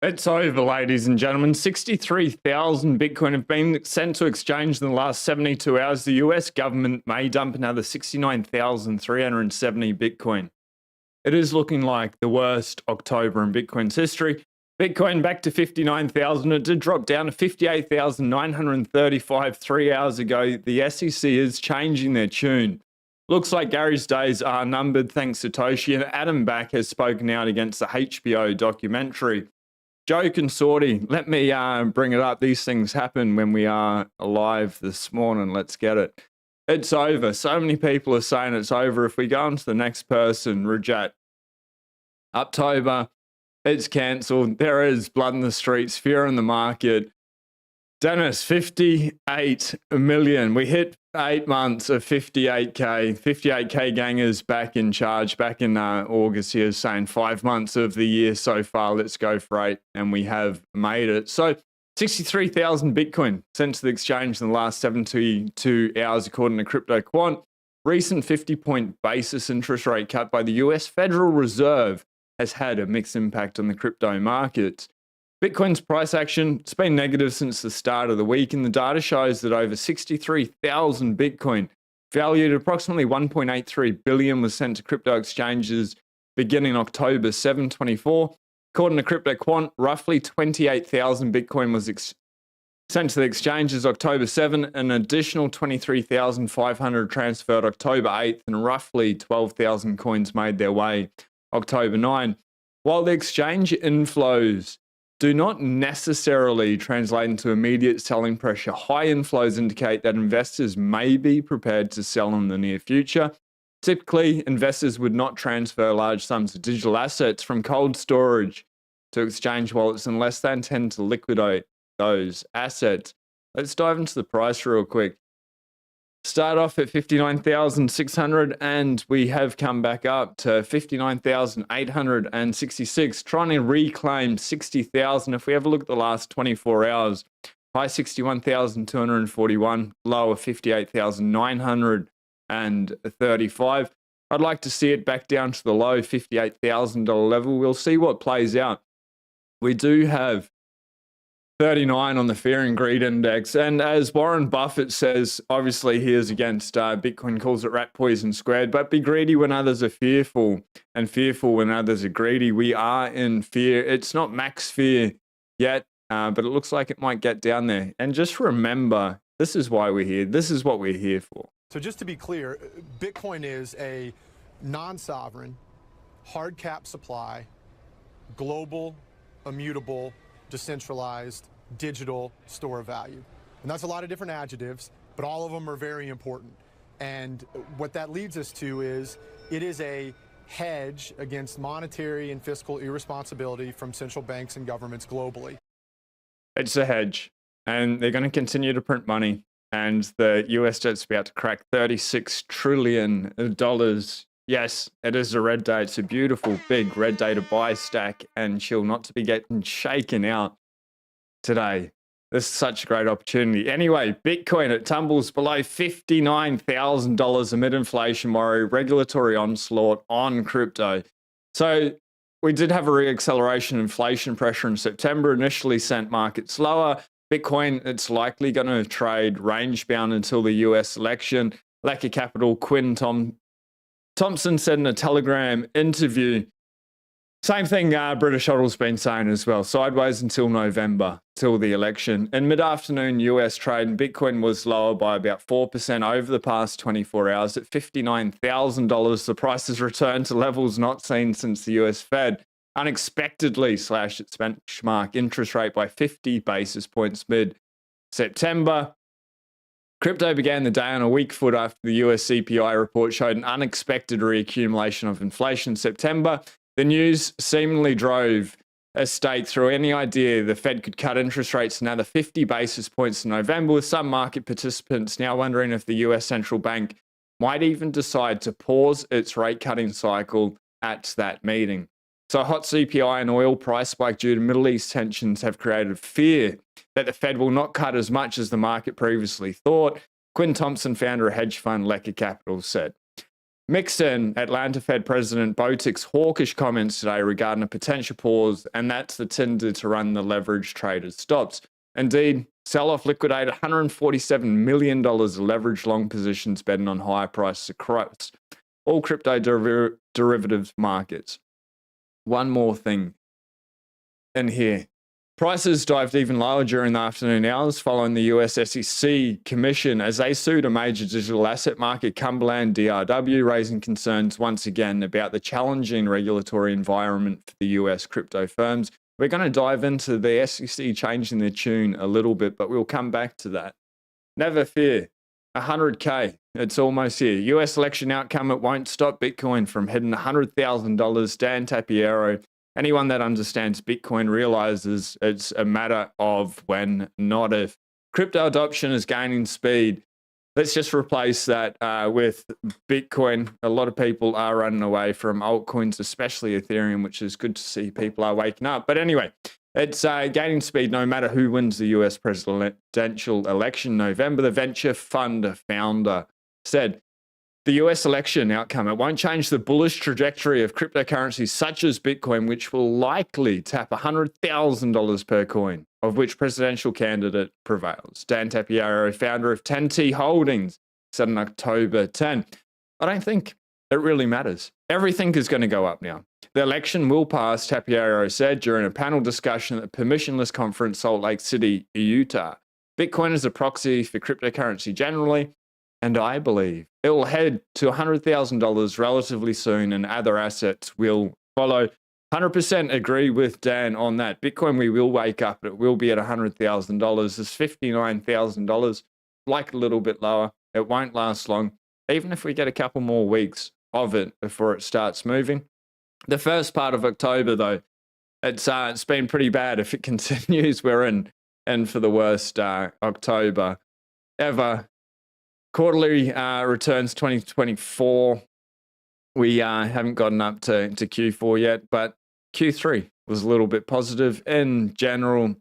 It's over, ladies and gentlemen. 63,000 Bitcoin have been sent to exchange in the last 72 hours. The US government may dump another 69,370 Bitcoin. It is looking like the worst October in Bitcoin's history. Bitcoin back to 59,000. It did drop down to 58,935 3 hours ago. The SEC is changing their tune. Looks like Gary's days are numbered, thanks to Satoshi, and Adam Back has spoken out against the HBO documentary. Joe Consorti, let me bring it up. These things happen when we are alive this morning. Let's get it. It's over. So many people are saying it's over. If we go on to the next person, Rajat. October, it's cancelled. There is blood in the streets, fear in the market. Dennis, 58 million. We hit 8 months of 58K. 58K gangers back in charge. Back in August here, saying 5 months of the year so far. Let's go for 8. And we have made it. So 63,000 Bitcoin sent to the exchange in the last 72 hours, according to Crypto Quant. Recent 50-point basis interest rate cut by the US Federal Reserve has had a mixed impact on the crypto markets. Bitcoin's price action, it's been negative since the start of the week, and the data shows that over 63,000 Bitcoin, valued at approximately 1.83 billion, was sent to crypto exchanges beginning October 7/24. According to Crypto Quant, roughly 28,000 Bitcoin was sent to the exchanges October 7, an additional 23,500 transferred October 8th, and roughly 12,000 coins made their way October 9. While the exchange inflows do not necessarily translate into immediate selling pressure, high inflows indicate that investors may be prepared to sell in the near future. Typically, investors would not transfer large sums of digital assets from cold storage to exchange wallets unless they intend to liquidate those assets. Let's dive into the price real quick. Start off at 59,600 and we have come back up to 59,866, trying to reclaim 60,000. If we have a look at the last 24 hours, high 61,241, low of 58,935. I'd like to see it back down to the low $58,000 level. We'll see what plays out. We do have 39 on the Fear and Greed Index. And as Warren Buffett says, obviously he is against Bitcoin, calls it rat poison squared, but be greedy when others are fearful and fearful when others are greedy. We are in fear. It's not max fear yet, but it looks like it might get down there. And just remember, this is why we're here. This is what we're here for. So just to be clear, Bitcoin is a non-sovereign, hard cap supply, global, immutable, decentralized, digital store of value. And that's a lot of different adjectives, but all of them are very important. And what that leads us to is it is a hedge against monetary and fiscal irresponsibility from central banks and governments globally. It's a hedge, and they're going to continue to print money. And the US debt's about to crack $36 trillion. Yes, it is a red day. It's a beautiful, big red day to buy, stack, and chill, not to be getting shaken out today. This is such a great opportunity. Anyway, Bitcoin, it tumbles below $59,000 amid inflation worry, regulatory onslaught on crypto. So we did have a re-acceleration inflation pressure in September, initially sent markets lower. Bitcoin, it's likely going to trade range-bound until the US election. Lack of capital, Quinn Thompson said in a Telegram interview, same thing British Hodl's been saying as well, sideways until November, till the election. In mid-afternoon US trade, Bitcoin was lower by about 4% over the past 24 hours at $59,000. The price has returned to levels not seen since the US Fed unexpectedly slashed its benchmark interest rate by 50 basis points mid-September. Crypto began the day on a weak foot after the US CPI report showed an unexpected reaccumulation of inflation in September. The news seemingly drove a stake through any idea the Fed could cut interest rates another 50 basis points in November, with some market participants now wondering if the US central bank might even decide to pause its rate cutting cycle at that meeting. So a hot CPI and oil price spike due to Middle East tensions have created fear that the Fed will not cut as much as the market previously thought. Quinn Thompson, founder of hedge fund Lecker Capital, said. Mixed in, Atlanta Fed President Botick's hawkish comments today regarding a potential pause, and that's the tinder to run the leverage traders stops. Indeed, sell-off liquidated $147 million of leverage long positions betting on higher prices across all crypto derivatives markets. One more thing in here. Prices dived even lower during the afternoon hours following the US SEC Commission as they sued a major digital asset market, Cumberland DRW, raising concerns once again about the challenging regulatory environment for the US crypto firms. We're going to dive into the SEC changing their tune a little bit, but we'll come back to that. Never fear. 100K. It's almost here. US election outcome, it won't stop Bitcoin from hitting $100,000. Dan Tapiero. Anyone that understands Bitcoin realizes it's a matter of when, not if. Crypto adoption is gaining speed. Let's just replace that with Bitcoin. A lot of people are running away from altcoins, especially Ethereum, which is good to see people are waking up. But anyway, it's gaining speed no matter who wins the US presidential election in November. The venture fund founder said, the US election outcome, it won't change the bullish trajectory of cryptocurrencies such as Bitcoin, which will likely tap $100,000 per coin, of which presidential candidate prevails. Dan Tapiero, founder of 10T Holdings, said on October 10. I don't think it really matters. Everything is going to go up now. The election will pass, Tapiero said during a panel discussion at the Permissionless Conference, Salt Lake City, Utah. Bitcoin is a proxy for cryptocurrency generally, and I believe it will head to $100,000 relatively soon, and other assets will follow. 100% agree with Dan on that. Bitcoin, we will wake up. It will be at $100,000. It's $59,000, like a little bit lower. It won't last long, even if we get a couple more weeks of it before it starts moving. The first part of October, though, it's been pretty bad. If it continues, we're in for the worst October ever. Quarterly returns 2024. We haven't gotten up to Q4 yet, but Q3 was a little bit positive. In general,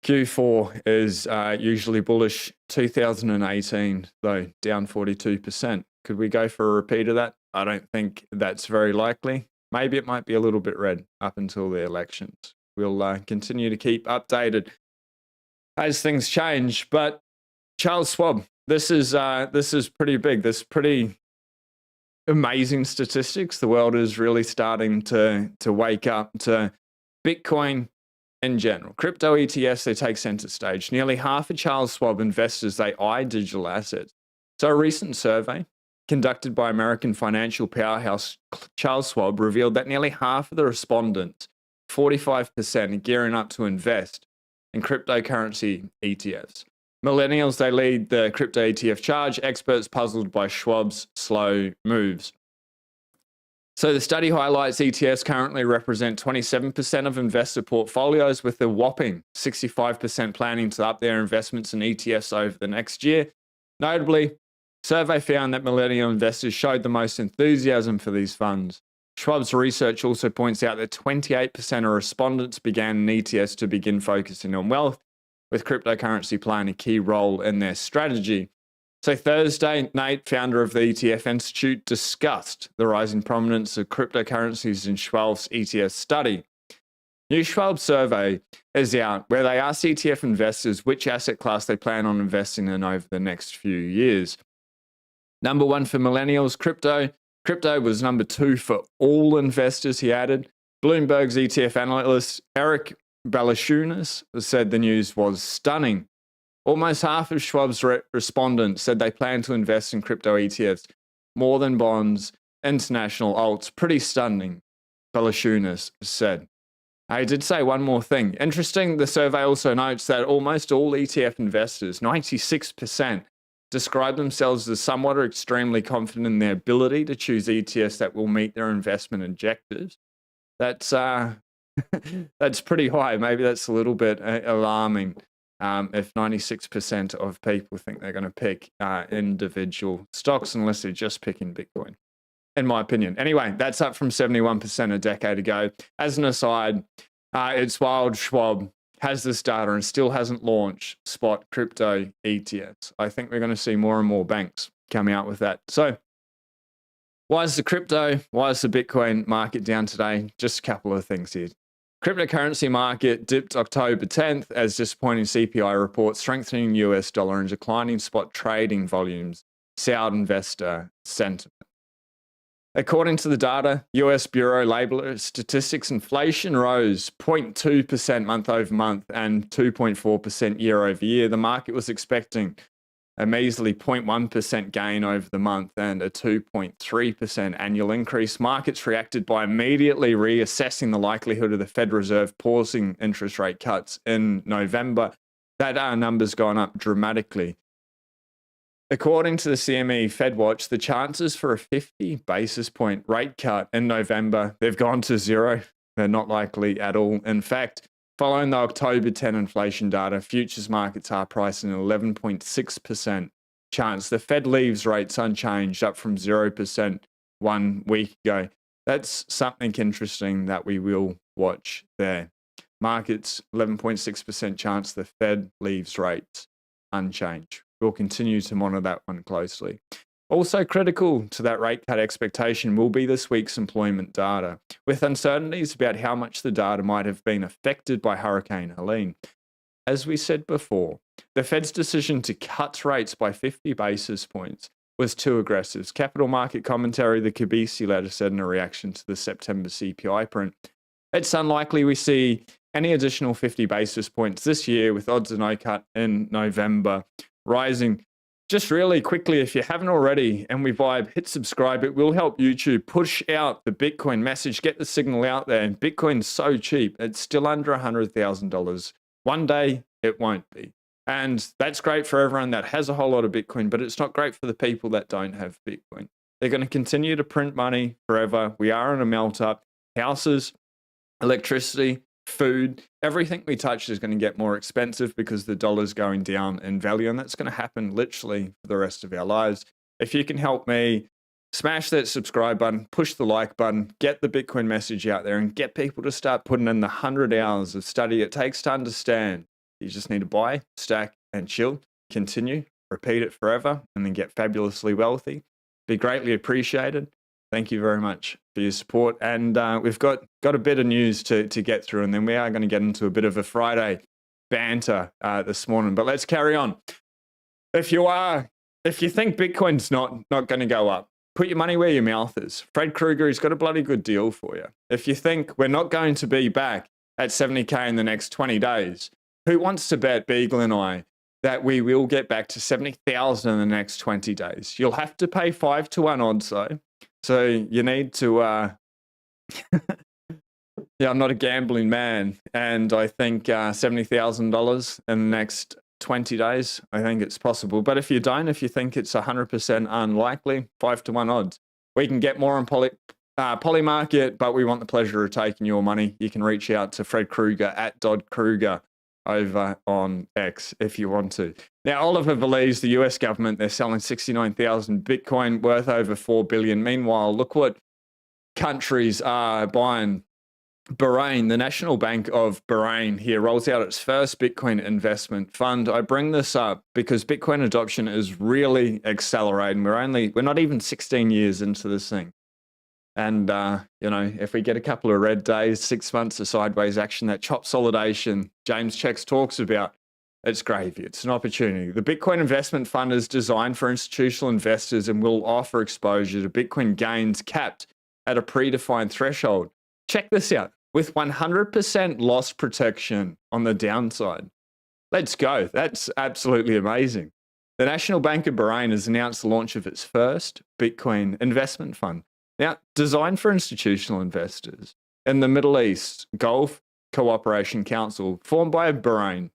Q4 is usually bullish. 2018, though, down 42%. Could we go for a repeat of that? I don't think that's very likely. Maybe it might be a little bit red up until the elections. We'll continue to keep updated as things change, but Charles Schwab, this is pretty big. This is pretty amazing statistics. The world is really starting to wake up to Bitcoin in general. Crypto ETFs, they take center stage. Nearly half of Charles Schwab investors, they eye digital assets. So a recent survey conducted by American financial powerhouse Charles Schwab revealed that nearly half of the respondents, 45%, are gearing up to invest in cryptocurrency ETFs. Millennials, they lead the crypto ETF charge, experts puzzled by Schwab's slow moves. So the study highlights ETFs currently represent 27% of investor portfolios, with a whopping 65% planning to up their investments in ETFs over the next year. Notably, survey found that millennial investors showed the most enthusiasm for these funds. Schwab's research also points out that 28% of respondents began in ETFs to begin focusing on wealth, with cryptocurrency playing a key role in their strategy. So Thursday, Nate, founder of the ETF Institute, discussed the rising prominence of cryptocurrencies in Schwab's ETF study. New Schwab survey is out where they asked ETF investors which asset class they plan on investing in over the next few years. Number one for millennials, crypto. Crypto was number two for all investors, he added. Bloomberg's ETF analyst Eric Balashunas said the news was stunning. Almost half of Schwab's respondents said they plan to invest in crypto ETFs, more than bonds, international alts. Pretty stunning, Balashunas said. I did say one more thing. Interesting, the survey also notes that almost all ETF investors, 96%, describe themselves as somewhat or extremely confident in their ability to choose ETFs that will meet their investment objectives. That's that's pretty high. Maybe that's a little bit alarming if 96% of people think they're going to pick individual stocks unless they're just picking Bitcoin, in my opinion. Anyway, that's up from 71% a decade ago. As an aside, it's wild Schwab has this data and still hasn't launched spot crypto ETFs. I think we're going to see more and more banks coming out with that. So why is the Bitcoin market down today? Just a couple of things here. Cryptocurrency market dipped October 10th as disappointing CPI reports, strengthening US dollar and declining spot trading volumes soured investor sentiment. According to the data, US Bureau Labor Statistics, inflation rose 0.2% month over month and 2.4% year over year. The market was expecting a measly 0.1% gain over the month and a 2.3% annual increase. Markets reacted by immediately reassessing the likelihood of the Fed Reserve pausing interest rate cuts in November. That number's gone up dramatically. According to the CME FedWatch, the chances for a 50 basis point rate cut in November, they've gone to zero. They're not likely at all. In fact, following the October 10 inflation data, futures markets are pricing an 11.6% chance the Fed leaves rates unchanged, up from 0% 1 week ago. That's something interesting that we will watch there. Markets, 11.6% chance the Fed leaves rates unchanged. We'll continue to monitor that one closely. Also critical to that rate cut expectation will be this week's employment data, with uncertainties about how much the data might have been affected by Hurricane Helene. As we said before, the Fed's decision to cut rates by 50 basis points was too aggressive. Capital market commentary, the Kabisi letter said in a reaction to the September CPI print, it's unlikely we see any additional 50 basis points this year, with odds of no cut in November rising. Just really quickly, if you haven't already, and we vibe, hit subscribe. It will help YouTube push out the Bitcoin message, get the signal out there. And Bitcoin's so cheap, it's still under $100,000. One day, it won't be. And that's great for everyone that has a whole lot of Bitcoin, but it's not great for the people that don't have Bitcoin. They're going to continue to print money forever. We are in a melt up. Houses, electricity, food, everything we touch is going to get more expensive because the dollar's going down in value, and that's going to happen literally for the rest of our lives. If you can help me, smash that subscribe button, push the like button, get the Bitcoin message out there, and get people to start putting in the 100 hours of study it takes to understand. You just need to buy, stack, and chill, continue, repeat it forever, and then get fabulously wealthy. Be greatly appreciated. Thank you very much for your support. And we've got a bit of news to get through, and then we are going to get into a bit of a Friday banter this morning. But let's carry on. If you think Bitcoin's not going to go up, put your money where your mouth is. Fred Krueger, he's got a bloody good deal for you. If you think we're not going to be back at 70K in the next 20 days, who wants to bet, Beagle and I, that we will get back to 70,000 in the next 20 days? You'll have to pay 5-1 odds though. So you need to, yeah, I'm not a gambling man. And I think $70,000 in the next 20 days, I think it's possible. But if you think it's 100% unlikely, 5-1 odds. We can get more on Polymarket, but we want the pleasure of taking your money. You can reach out to Fred Krueger at Dodd Krueger over on X if you want to. Now, Oliver believes the US government, they're selling 69,000 Bitcoin worth over 4 billion. Meanwhile, look what countries are buying. Bahrain, the National Bank of Bahrain here rolls out its first Bitcoin investment fund. I bring this up because Bitcoin adoption is really accelerating. We're not even 16 years into this thing. And, if we get a couple of red days, 6 months of sideways action, that consolidation James Checks talks about, it's gravy. It's an opportunity. The Bitcoin investment fund is designed for institutional investors and will offer exposure to Bitcoin gains capped at a predefined threshold. Check this out. With 100% loss protection on the downside. Let's go. That's absolutely amazing. The National Bank of Bahrain has announced the launch of its first Bitcoin investment fund. Now, designed for institutional investors. In the Middle East, Gulf Cooperation Council, formed by Bahrain,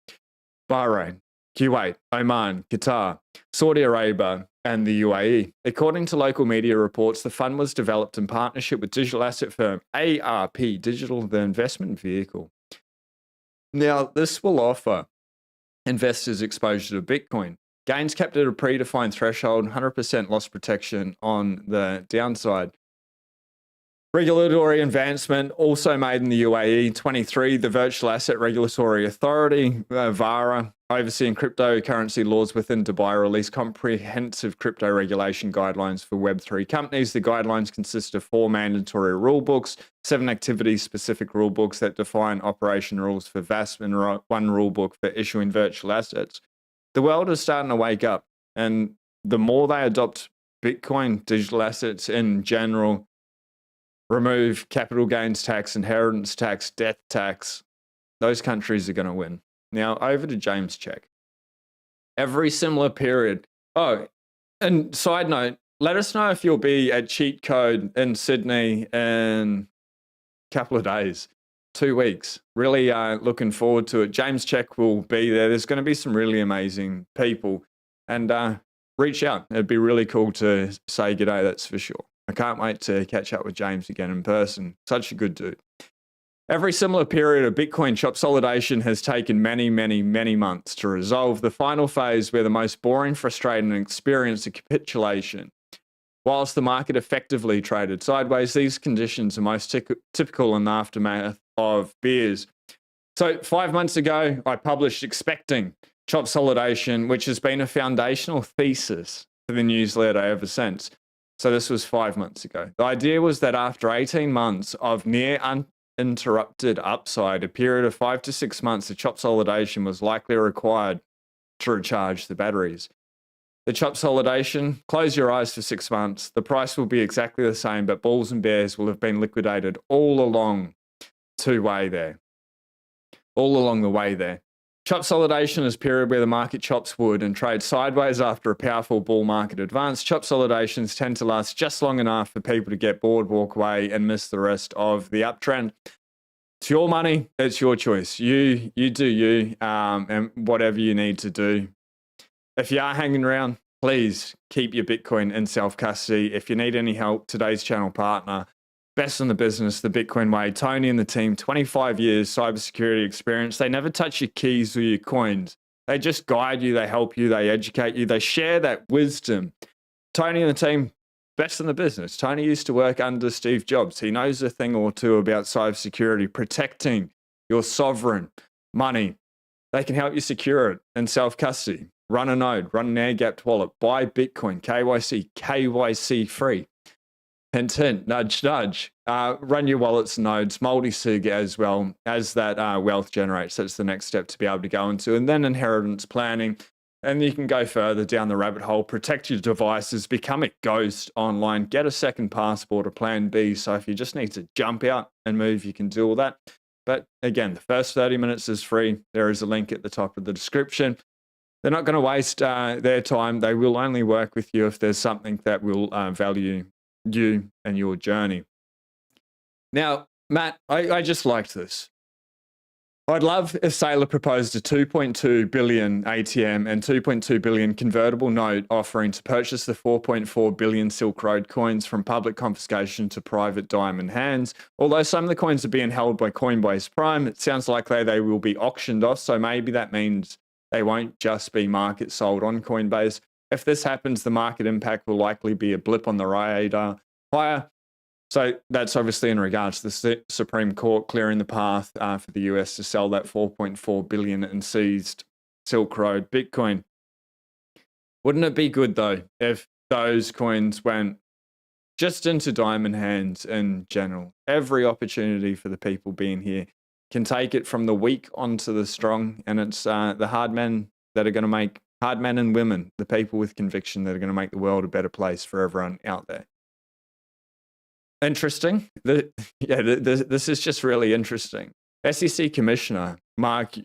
Kuwait, Oman, Qatar, Saudi Arabia, and the UAE. According to local media reports, the fund was developed in partnership with digital asset firm ARP Digital, the investment vehicle. Now, this will offer investors exposure to Bitcoin. Gains capped at a predefined threshold, 100% loss protection on the downside. Regulatory advancement also made in the UAE. 23, the Virtual Asset Regulatory Authority, VARA, overseeing cryptocurrency laws within Dubai, released comprehensive crypto regulation guidelines for Web3 companies. The guidelines consist of 4 mandatory rulebooks, 7 activity-specific rulebooks that define operation rules for VASP, and 1 rulebook for issuing virtual assets. The world is starting to wake up, and the more they adopt Bitcoin, digital assets in general, remove capital gains tax, inheritance tax, death tax, those countries are going to win. Now, over to James Check. Every similar period. Oh, and side note, let us know if you'll be at Cheat Code in Sydney in a couple of days, 2 weeks. Really looking forward to it. James Check will be there. There's going to be some really amazing people. And reach out. It'd be really cool to say g'day, that's for sure. I can't wait to catch up with James again in person. Such a good dude. Every similar period of Bitcoin consolidation has taken many, many, many months to resolve. The final phase, where the most boring, frustrating, and experienced a capitulation. Whilst the market effectively traded sideways, these conditions are most typical in the aftermath of bears. So 5 months ago, I published Expecting Consolidation, which has been a foundational thesis for the newsletter ever since. So this was 5 months ago. The idea was that after 18 months of near uninterrupted upside, a period of 5 to 6 months of consolidation was likely required to recharge the batteries. The consolidation, close your eyes for 6 months. The price will be exactly the same, but bulls and bears will have been liquidated all along the way there. Consolidation is a period where the market chops wood and trades sideways after a powerful bull market advance. Consolidations tend to last just long enough for people to get bored, walk away, and miss the rest of the uptrend. It's your money. It's your choice. You do you, and whatever you need to do. If you are hanging around, please keep your Bitcoin in self-custody. If you need any help, today's channel partner, best in the business, the Bitcoin way, Tony and the team, 25 years cybersecurity experience. They never touch your keys or your coins. They just guide you, they help you, they educate you, they share that wisdom. Tony and the team, best in the business. Tony used to work under Steve Jobs. He knows a thing or two about cybersecurity, protecting your sovereign money. They can help you secure it in self-custody. Run a node, run an air-gapped wallet, buy Bitcoin, KYC free. Hint, hint, nudge, nudge. Run your wallets nodes, multi-sig as well, as that wealth generates. That's the next step to be able to go into. And then inheritance planning. And you can go further down the rabbit hole. Protect your devices, become a ghost online, get a second passport or plan B. So if you just need to jump out and move, you can do all that. But again, the first 30 minutes is free. There is a link at the top of the description. They're not going to waste their time. They will only work with you if there's something that will value you and your journey. Now, Matt, I just liked this. I'd love if Saylor proposed a 2.2 billion ATM and 2.2 billion convertible note offering to purchase the 4.4 billion Silk Road coins from public confiscation to private diamond hands. Although some of the coins are being held by Coinbase Prime, it sounds like they will be auctioned off. So maybe that means they won't just be market sold on Coinbase. If this happens, the market impact will likely be a blip on the radar higher. So that's obviously in regards to the Supreme Court clearing the path for the US to sell that 4.4 billion in seized Silk Road Bitcoin. Wouldn't it be good though if those coins went just into diamond hands in general? Every opportunity for the people being here can take it from the weak onto the strong, and it's the hard men that are going to make, hard men and women, the people with conviction that are going to make the world a better place for everyone out there. Interesting. This is just really interesting. SEC Commissioner Mark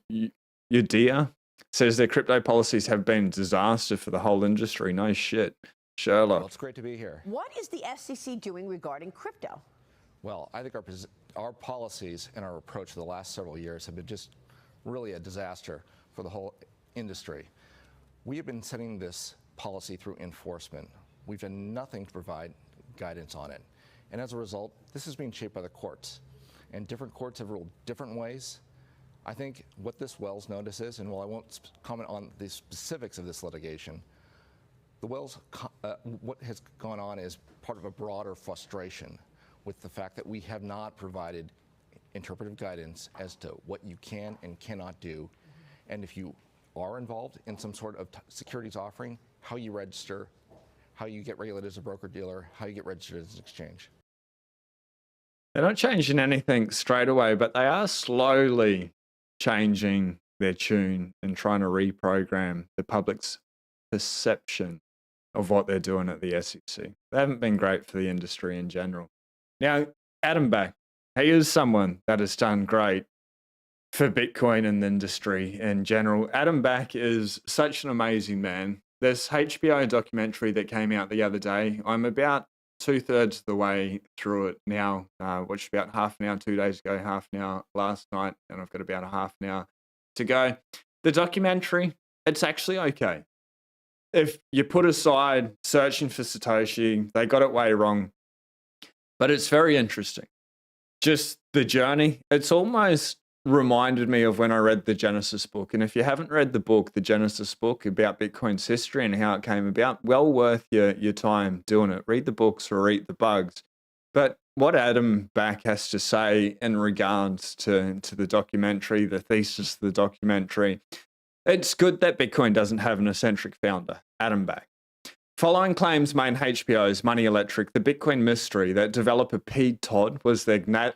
Udia says their crypto policies have been a disaster for the whole industry. No shit. Sherlock. Well, it's great to be here. What is the SEC doing regarding crypto? Well, I think our policies and our approach for the last several years have been just really a disaster for the whole industry. We have been setting this policy through enforcement. We've done nothing to provide guidance on it. And as a result, this is being shaped by the courts. And different courts have ruled different ways. I think what this Wells notice is, and while I won't comment on the specifics of this litigation, the Wells, what has gone on is part of a broader frustration with the fact that we have not provided interpretive guidance as to what you can and cannot do. And if you are involved in some sort of securities offering, how you register, how you get regulated as a broker-dealer, how you get registered as an exchange. They're not changing anything straight away, but they are slowly changing their tune and trying to reprogram the public's perception of what they're doing at the SEC. They haven't been great for the industry in general. Now, Adam Back, he is someone that has done great for Bitcoin and the industry in general. Adam Back is such an amazing man. This HBO documentary that came out the other day, I'm about 2/3 of the way through it now. Watched about half an hour 2 days ago, half an hour last night, and I've got about a half an hour to go. The documentary, it's actually okay. If you put aside searching for Satoshi, they got it way wrong, but it's very interesting. Just the journey, it's almost reminded me of when I read the Genesis book. And if you haven't read the book, the Genesis book about Bitcoin's history and how it came about, well worth your time doing it. Read the books or eat the bugs. But what Adam Back has to say in regards to the documentary, the thesis of the documentary, it's good that Bitcoin doesn't have an eccentric founder, Adam Back. Following claims made HBO's Money Electric, the Bitcoin mystery that developer Pete Todd was the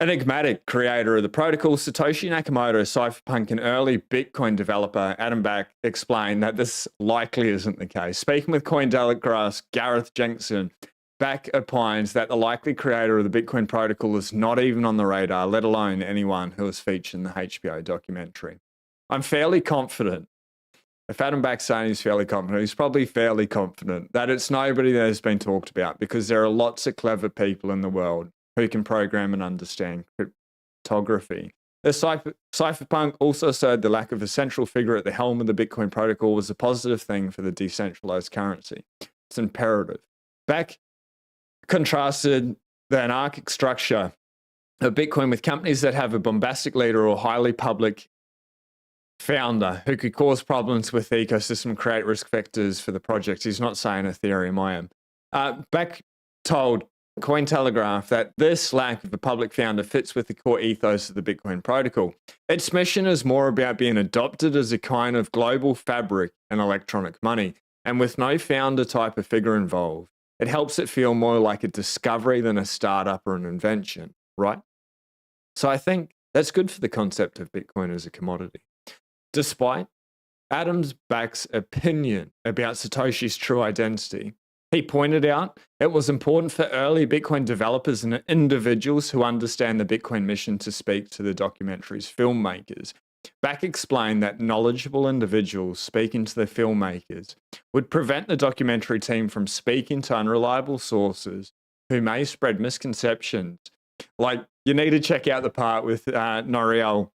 enigmatic creator of the protocol, Satoshi Nakamoto, cypherpunk, and early Bitcoin developer Adam Back explained that this likely isn't the case. Speaking with Cointelegraph's Gareth Jensen, Back opines that the likely creator of the Bitcoin protocol is not even on the radar, let alone anyone who was featured in the HBO documentary. I'm fairly confident. If Adam Back's saying he's fairly confident, he's probably fairly confident that it's nobody that has been talked about, because there are lots of clever people in the world who can program and understand cryptography. The cypherpunk also said the lack of a central figure at the helm of the Bitcoin protocol was a positive thing for the decentralized currency. It's imperative. Back contrasted the anarchic structure of Bitcoin with companies that have a bombastic leader or highly public founder who could cause problems with the ecosystem and create risk vectors for the project. He's not saying Ethereum, I am. Back told Cointelegraph that this lack of a public founder fits with the core ethos of the Bitcoin protocol. Its mission is more about being adopted as a kind of global fabric in electronic money, and with no founder type of figure involved, it helps it feel more like a discovery than a startup or an invention, right? So I think that's good for the concept of Bitcoin as a commodity. Despite Adam Back's opinion about Satoshi's true identity, he pointed out it was important for early Bitcoin developers and individuals who understand the Bitcoin mission to speak to the documentary's filmmakers. Back explained that knowledgeable individuals speaking to the filmmakers would prevent the documentary team from speaking to unreliable sources who may spread misconceptions. Like, you need to check out the part with Nouriel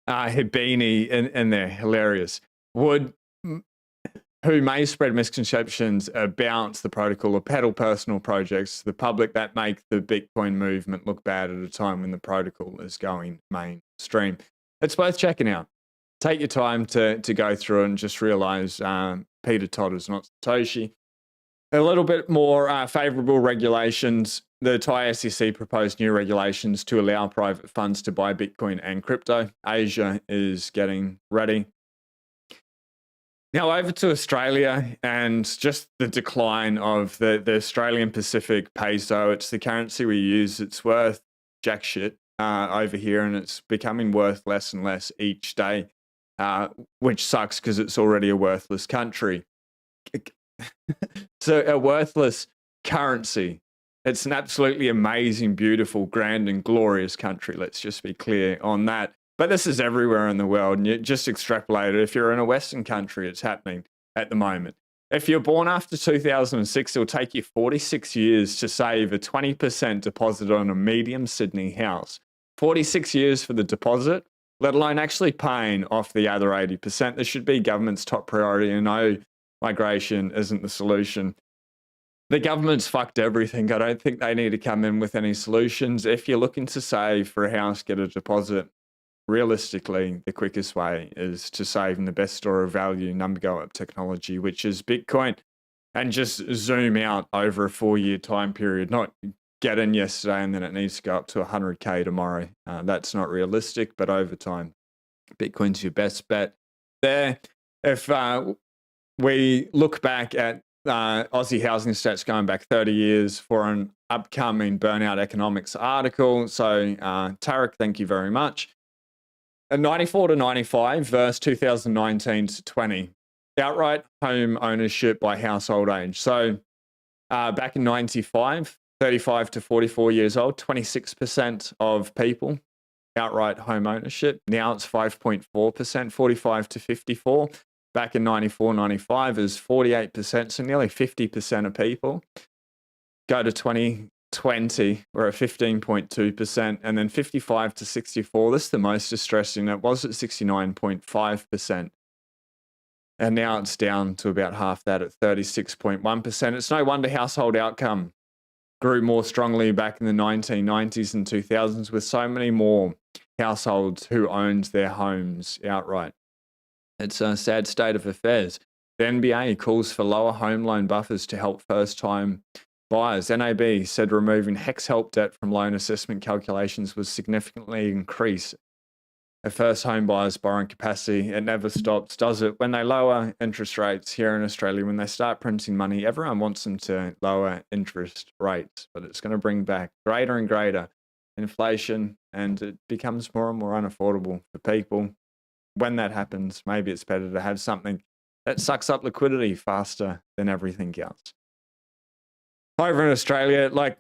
Hibini in there, hilarious. Who may spread misconceptions about the protocol or peddle personal projects to the public that make the Bitcoin movement look bad at a time when the protocol is going mainstream. It's worth checking out. Take your time to go through and just realize Peter Todd is not Satoshi. A little bit more favorable regulations. The Thai SEC proposed new regulations to allow private funds to buy Bitcoin and crypto. Asia is getting ready. Now over to Australia and just the decline of the Australian Pacific peso. It's the currency we use. It's worth jack shit over here, and it's becoming worth less and less each day, which sucks because it's already a worthless country. So a worthless currency. It's an absolutely amazing, beautiful, grand and glorious country. Let's just be clear on that. But this is everywhere in the world, and you just extrapolate it. If you're in a Western country, it's happening at the moment. If you're born after 2006, it'll take you 46 years to save a 20% deposit on a medium Sydney house. 46 years for the deposit, let alone actually paying off the other 80%. This should be government's top priority, and no, migration isn't the solution. The government's fucked everything. I don't think they need to come in with any solutions. If you're looking to save for a house, get a deposit. Realistically, the quickest way is to save in the best store of value, number go up technology, which is Bitcoin. and just zoom out over a 4-year time period, not get in yesterday and then it needs to go up to 100K tomorrow. That's not realistic, but over time, Bitcoin's your best bet there. If we look back at Aussie housing stats going back 30 years for an upcoming Burnout Economics article. So Tarek, thank you very much. 94 to 95 versus 2019 to 20. Outright home ownership by household age. So back in 95, 35 to 44 years old, 26% of people outright home ownership. Now it's 5.4%, 45 to 54. Back in 94, 95 is 48%, so nearly 50% of people. Go to 2020, we're at 15.2%, and then 55 to 64, this is the most distressing. It was at 69.5%. And now it's down to about half that at 36.1%. It's no wonder household outcome grew more strongly back in the 1990s and 2000s with so many more households who owned their homes outright. It's a sad state of affairs. The NBA calls for lower home loan buffers to help first-time buyers. NAB said removing HEX help debt from loan assessment calculations was significantly increase a first home buyer's borrowing capacity. It never stops, does it? When they lower interest rates here in Australia, when they start printing money, everyone wants them to lower interest rates, but it's going to bring back greater and greater inflation, and it becomes more and more unaffordable for people. When that happens, maybe it's better to have something that sucks up liquidity faster than everything else. Over in Australia, like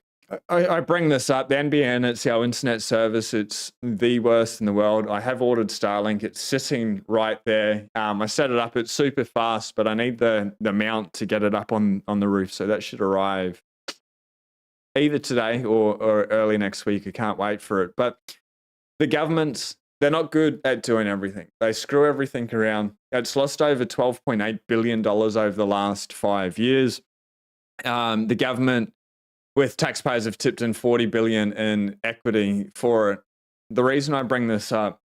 I bring this up, the NBN, it's our internet service. It's the worst in the world. I have ordered Starlink. It's sitting right there. I set it up. It's super fast, but I need the mount to get it up on the roof. So that should arrive either today or early next week. I can't wait for it. But the governments, they're not good at doing everything. They screw everything around. It's lost over $12.8 billion over the last 5 years. The government, with taxpayers, have tipped in $40 billion in equity for it. The reason I bring this up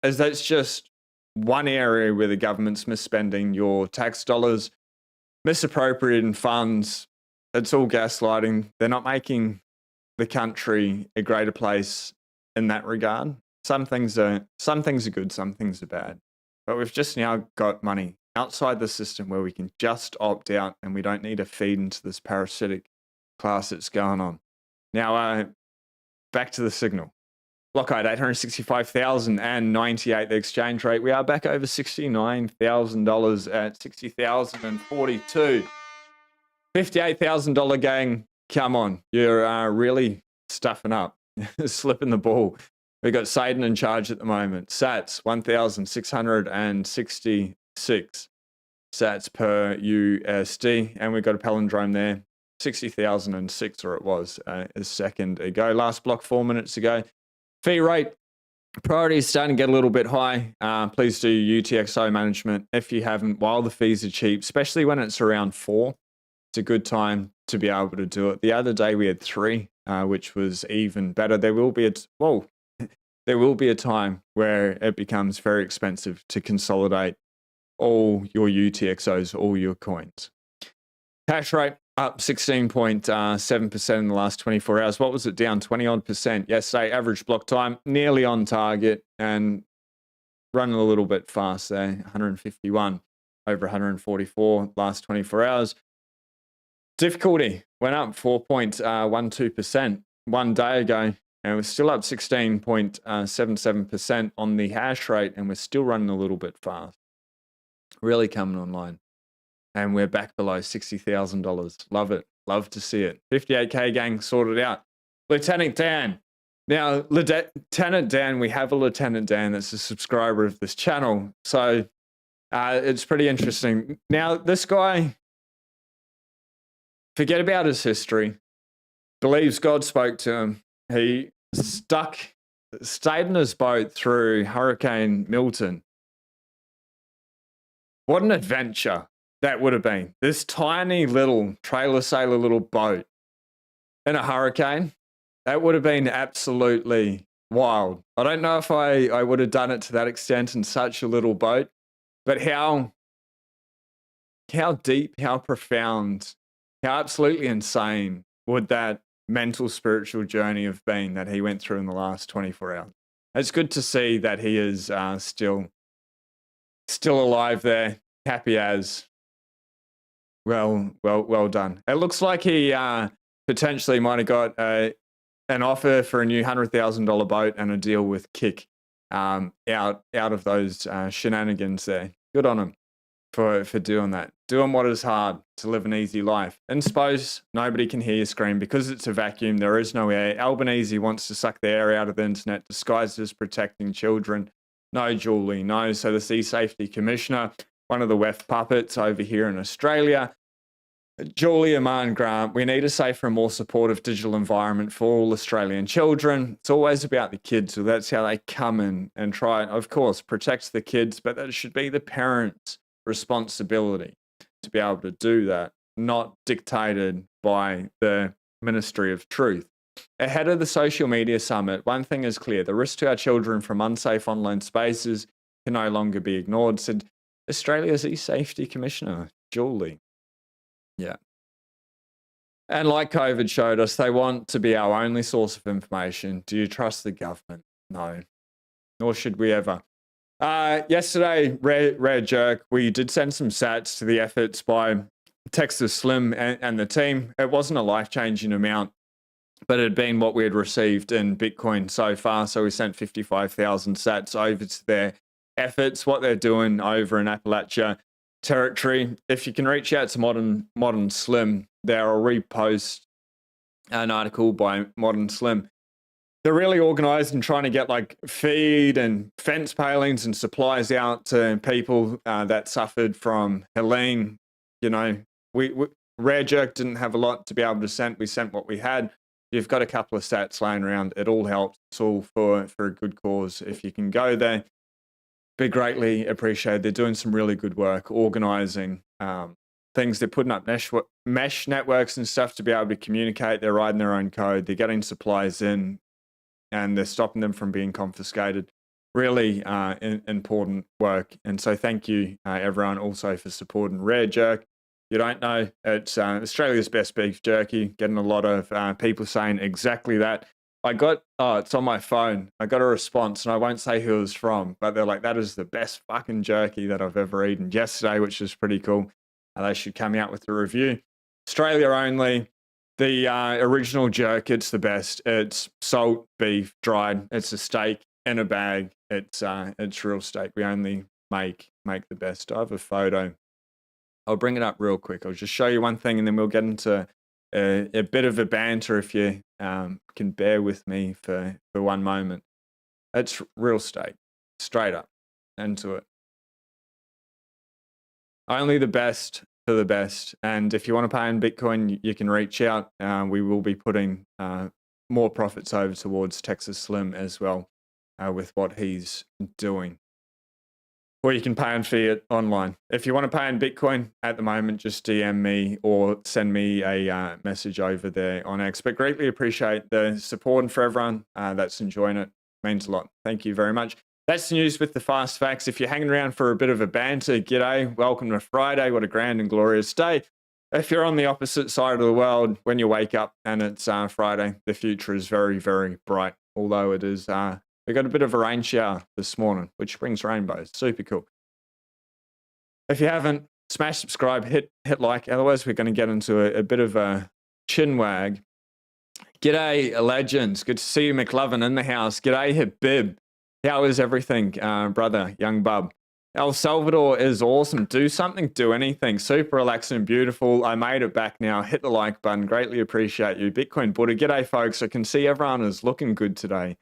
is that's just one area where the government's misspending your tax dollars, misappropriating funds. It's all gaslighting. They're not making the country a greater place in that regard. Some things are good, some things are bad. But we've just now got money outside the system where we can just opt out and we don't need to feed into this parasitic class that's going on. Now, back to the signal. Lockhide, 865,098, the exchange rate. We are back over $69,000 at 60,042. $58,000 gang, come on. You're really stuffing up, slipping the ball. We've got Saden in charge at the moment. Sats, 1,666 sats per USD. And we've got a palindrome there. 60,006, or it was a second ago. Last block 4 minutes ago. Fee rate priority is starting to get a little bit high. Please do UTXO management if you haven't, while the fees are cheap, especially when it's around 4. It's a good time to be able to do it. The other day we had 3, which was even better. There will be a time where it becomes very expensive to consolidate all your UTXOs, all your coins. Hash rate up 16.7% in the last 24 hours. What was it? Down 20-odd% yesterday. Average block time nearly on target and running a little bit fast there. 151 over 144 last 24 hours. Difficulty went up 4.12% 1 day ago, and we're still up 16.77% on the hash rate, and we're still running a little bit fast. Really coming online. And we're back below $60,000. Love it. Love to see it. 58K gang sorted out. Lieutenant Dan. Now, Lieutenant Dan, we have a Lieutenant Dan that's a subscriber of this channel. So it's pretty interesting. Now, this guy, forget about his history, believes God spoke to him. He stayed in his boat through Hurricane Milton. What an adventure that would have been. This tiny little trailer sailor little boat in a hurricane, that would have been absolutely wild. I don't know if I would have done it to that extent in such a little boat, but how how deep, how profound, how absolutely insane would that mental spiritual journey have been that he went through in the last 24 hours? It's good to see that he is still alive there, happy as. Well done. It looks like he potentially might have got an offer for a new $100,000 boat and a deal with Kick out of those shenanigans there. Good on him for doing that. Doing what is hard to live an easy life. And suppose nobody can hear you scream because it's a vacuum. There is no air. Albanese wants to suck the air out of the internet disguised as protecting children. No, Julie, no. So the Sea Safety Commissioner, one of the WEF puppets over here in Australia, Julie Aman Grant, we need a safer and more supportive digital environment for all Australian children. It's always about the kids, so that's how they come in and try, of course, protect the kids, but that should be the parents' responsibility to be able to do that, not dictated by the Ministry of Truth. Ahead of the social media summit, one thing is clear: the risk to our children from unsafe online spaces can no longer be ignored, said Australia's e-safety commissioner, Julie. Yeah. And like COVID showed us, they want to be our only source of information. Do you trust the government? No, nor should we ever. Yesterday, Rare Jerk, we did send some sats to the efforts by Texas Slim and the team. It wasn't a life-changing amount, but it had been what we had received in Bitcoin so far. So we sent 55,000 sats over to their efforts, what they're doing over in Appalachia territory. If you can reach out to Modern Slim, they'll repost an article by Modern Slim. They're really organized and trying to get like feed and fence palings and supplies out to people that suffered from Helene. You know, we Rare Jerk didn't have a lot to be able to send. We sent what we had. You've got a couple of sats laying around. It all helps. It's all for a good cause. If you can go there, be greatly appreciated. They're doing some really good work organizing things. They're putting up mesh networks and stuff to be able to communicate. They're writing their own code. They're getting supplies in, and they're stopping them from being confiscated. Really important work. And so thank you, everyone, also for supporting Rare Jerk. You don't know, it's Australia's best beef jerky. Getting a lot of people saying exactly that. I got, it's on my phone. I got a response, and I won't say who it was from, but they're like, that is the best fucking jerky that I've ever eaten yesterday, which is pretty cool. They should come out with a review. Australia only. The original jerk, it's the best. It's salt, beef, dried. It's a steak in a bag. It's real steak. We only make the best. I have a photo. I'll bring it up real quick. I'll just show you one thing, and then we'll get into a bit of a banter if you can bear with me for one moment. It's real steak, straight up, into it. Only the best for the best. And if you want to pay in Bitcoin, you can reach out. We will be putting more profits over towards Texas Slim as well with what he's doing. Or you can pay in fiat online. If you want to pay in Bitcoin at the moment, just DM me or send me a message over there on X. But greatly appreciate the support, and for everyone that's enjoying it, means a lot. Thank you very much. That's the news with the fast facts. If you're hanging around for a bit of a banter, g'day, welcome to Friday. What a grand and glorious day. If you're on the opposite side of the world, when you wake up and it's Friday, the future is very, very bright. Although it is, we got a bit of a rain shower this morning, which brings rainbows. Super cool. If you haven't, smash subscribe, hit like. Otherwise, we're going to get into a bit of a chin wag. G'day, legends. Good to see you, McLovin, in the house. G'day, Habib. How is everything, brother, young bub? El Salvador is awesome. Do something, do anything. Super relaxing and beautiful. I made it back now. Hit the like button. Greatly appreciate you. Bitcoin Buddha. G'day, folks. I can see everyone is looking good today.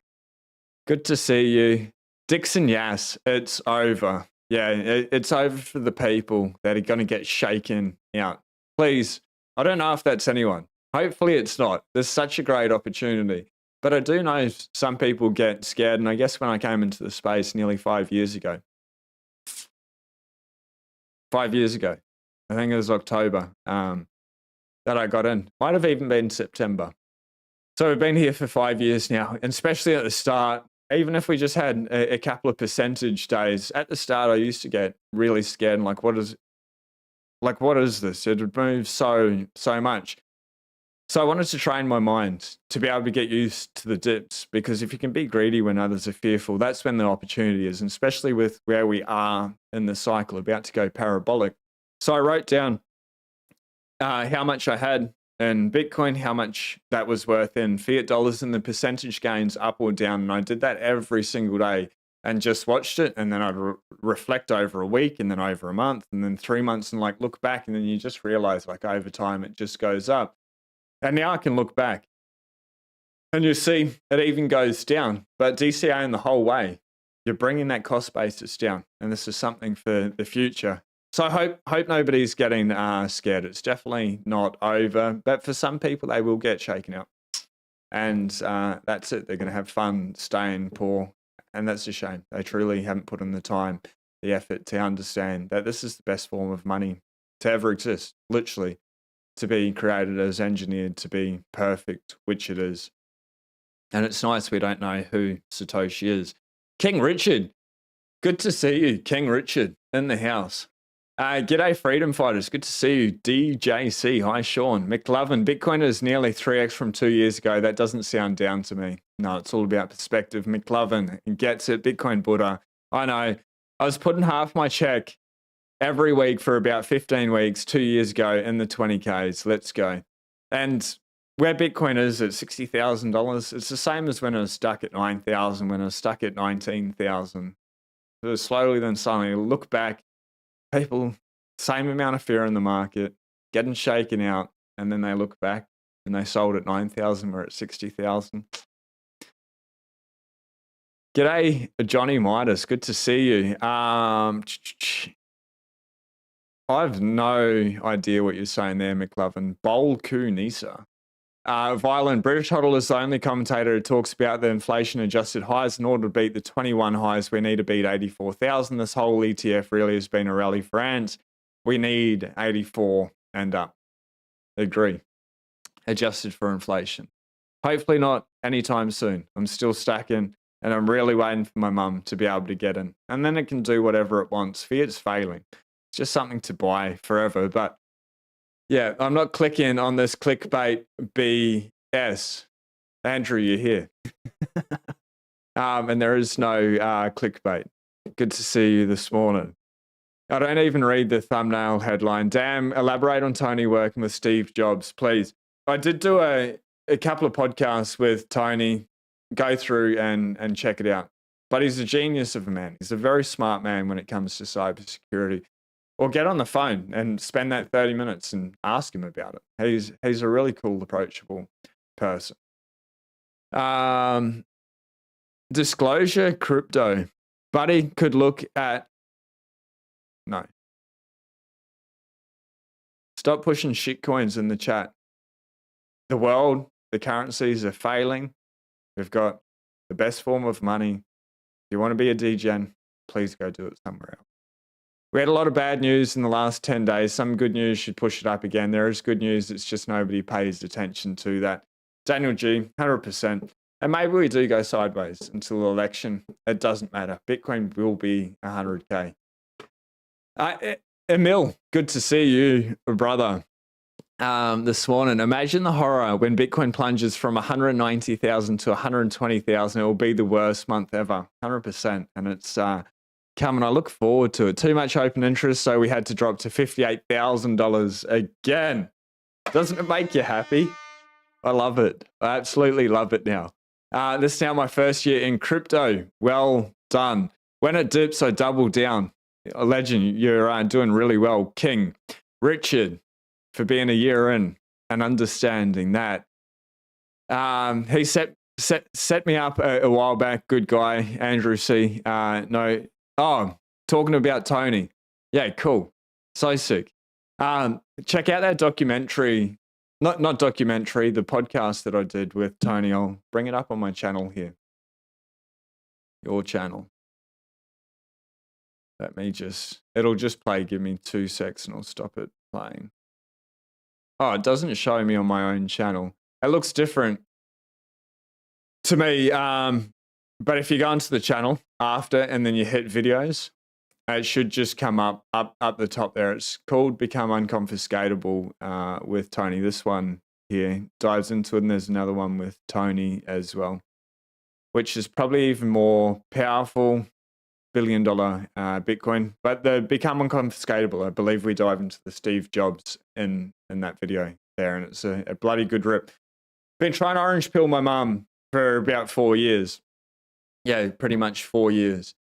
Good to see you. Dixon, yes, it's over. Yeah, it's over for the people that are going to get shaken out. Please, I don't know if that's anyone. Hopefully it's not. There's such a great opportunity. But I do know some people get scared. And I guess when I came into the space nearly 5 years ago, 5 years ago, I think it was October, that I got in. Might have even been September. So we've been here for 5 years now. And especially at the start, even if we just had a couple of percentage days, at the start I used to get really scared and like, what is Like, what is this? It would move so much. So I wanted to train my mind to be able to get used to the dips, because if you can be greedy when others are fearful, that's when the opportunity is, and especially with where we are in the cycle, about to go parabolic. So I wrote down how much I had in Bitcoin, how much that was worth in fiat dollars, and the percentage gains up or down. And I did that every single day and just watched it. And then I'd reflect over a week, and then over a month, and then 3 months, and like look back. And then you just realize, like, over time, it just goes up. And now I can look back and you see it even goes down. But DCA in the whole way, you're bringing that cost basis down. And this is something for the future. So I hope nobody's getting scared. It's definitely not over. But for some people, they will get shaken out. And that's it. They're going to have fun staying poor. And that's a shame. They truly haven't put in the time, the effort to understand that this is the best form of money to ever exist, literally. To be created, as engineered to be perfect, which it is. And it's nice we don't know who Satoshi is. King Richard, good to see you. King Richard in the house. G'day, freedom fighters. Good to see you. DJC, hi Sean. McLovin, Bitcoin is nearly 3x from 2 years ago. That doesn't sound down to me. No, it's all about perspective. McLovin gets it. Bitcoin Buddha. I know. I was putting half my check every week for about 15 weeks 2 years ago in the 20Ks. Let's go. And where Bitcoin is at $60,000, it's the same as when I was stuck at 9,000, when I was stuck at 19,000. So slowly then suddenly look back, people, same amount of fear in the market, getting shaken out, and then they look back and they sold at 9,000, we're at 60,000. G'day, Johnny Midas. Good to see you. I have no idea what you're saying there, McLovin. Bolku Nisa. Violent British Hodl is the only commentator who talks about the inflation-adjusted highs. In order to beat the 21 highs, we need to beat 84,000. This whole ETF really has been a rally for ants. We need 84 and up. Agree. Adjusted for inflation. Hopefully not anytime soon. I'm still stacking, and I'm really waiting for my mum to be able to get in. And then it can do whatever it wants. Fiat's failing. It's just something to buy forever. But yeah, I'm not clicking on this clickbait BS. Andrew, you're here. And there is no clickbait. Good to see you this morning. I don't even read the thumbnail headline. Damn, elaborate on Tony working with Steve Jobs, please. I did do a couple of podcasts with Tony. Go through and check it out. But he's a genius of a man. He's a very smart man when it comes to cybersecurity. Or get on the phone and spend that 30 minutes and ask him about it. He's a really cool, approachable person. Disclosure, crypto. Buddy could look at... No. Stop pushing shitcoins in the chat. The world, the currencies are failing. We've got the best form of money. If you want to be a degen, please go do it somewhere else. We had a lot of bad news in the last 10 days. Some good news should push it up again. There is good news. It's just nobody pays attention to that. Daniel G, 100%. And maybe we do go sideways until the election. It doesn't matter. Bitcoin will be 100K. Emil, good to see you, brother. This morning, imagine the horror when Bitcoin plunges from 190,000 to 120,000. It will be the worst month ever, 100%. And it's coming. I look forward to it. Too much open interest, so we had to drop to $58,000 again. Doesn't it make you happy? I love it. I absolutely love it now. This is now my first year in crypto. Well done. When it dips, I double down. A legend, you're doing really well. King Richard, for being a year in and understanding that. He set me up a while back. Good guy, Andrew C. Talking about Tony. Yeah, cool. So sick. Check out that documentary. Not documentary, the podcast that I did with Tony. I'll bring it up on my channel here. Your channel. It'll just play. Give me 2 seconds and I'll stop it playing. Oh, it doesn't show me on my own channel. It looks different to me. But if you go into the channel after and then you hit videos, It should just come up the top there. It's called Become Unconfiscatable with Tony. This one here dives into it, and there's another one with Tony as well, which is probably even more powerful, billion-dollar Bitcoin. But the Become Unconfiscatable, I believe we dive into the Steve Jobs in that video there, and it's a bloody good rip. Been trying to orange pill my mum for about 4 years. Yeah, pretty much 4 years.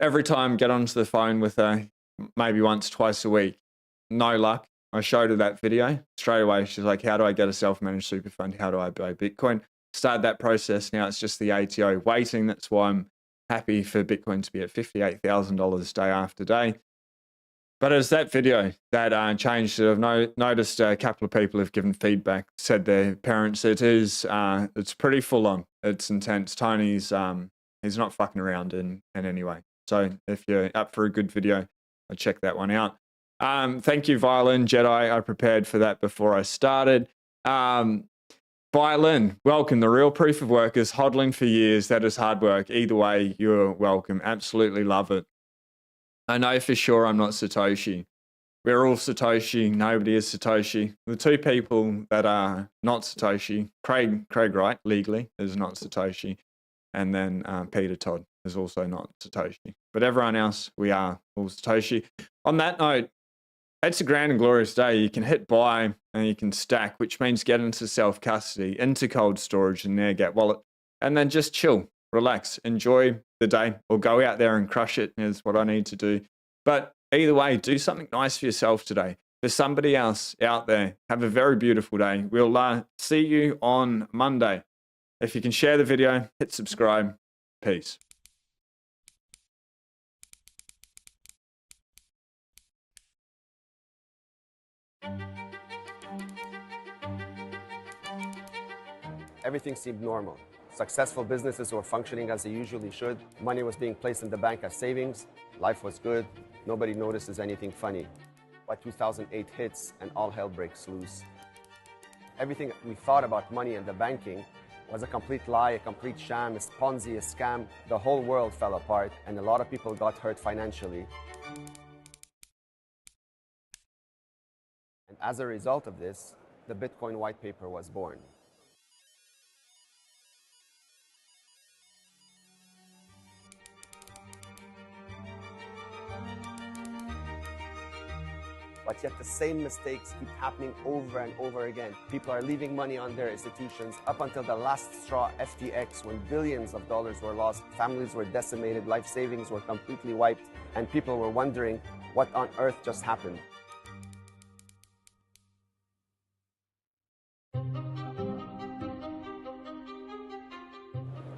Every time get onto the phone with her, maybe once, twice a week. No luck. I showed her that video. Straight away, she's like, how do I get a self-managed super fund? How do I buy Bitcoin? Started that process. Now it's just the ATO waiting. That's why I'm happy for Bitcoin to be at $58,000 day after day. But it's that video that changed it. I've noticed a couple of people have given feedback, said their parents, it's pretty full on. It's intense. Tony's, he's not fucking around in any way. So if you're up for a good video, I'll check that one out. Thank you, Violin Jedi. I prepared for that before I started. Violin, welcome. The real proof of work is hodling for years. That is hard work. Either way, you're welcome. Absolutely love it. I know for sure I'm not Satoshi. We're all Satoshi. Nobody is Satoshi. The two people that are not Satoshi, Craig Wright, legally, is not Satoshi. And then Peter Todd is also not Satoshi. But everyone else, we are all Satoshi. On that note, it's a grand and glorious day. You can hit buy and you can stack, which means get into self-custody, into cold storage and there get wallet. And then just chill, relax, enjoy the day, or go out there and crush it is what I need to do. But either way, do something nice for yourself today. For somebody else out there, have a very beautiful day. We'll see you on Monday. If you can share the video, hit subscribe. Peace. Everything seemed normal. Successful businesses were functioning as they usually should. Money was being placed in the bank as savings. Life was good. Nobody notices anything funny. But 2008 hits and all hell breaks loose. Everything we thought about money and the banking was a complete lie, a complete sham, a Ponzi, a scam. The whole world fell apart and a lot of people got hurt financially. And as a result of this, the Bitcoin white paper was born. But yet the same mistakes keep happening over and over again. People are leaving money on their institutions up until the last straw, FTX, when billions of dollars were lost, families were decimated, life savings were completely wiped, and people were wondering what on earth just happened.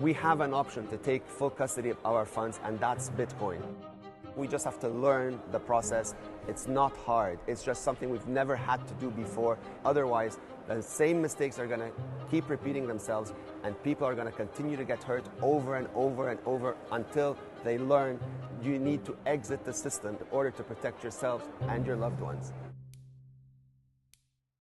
We have an option to take full custody of our funds, and that's Bitcoin. We just have to learn the process. It's not hard. It's just something we've never had to do before. Otherwise, the same mistakes are going to keep repeating themselves, and people are going to continue to get hurt over and over and over until they learn you need to exit the system in order to protect yourselves and your loved ones.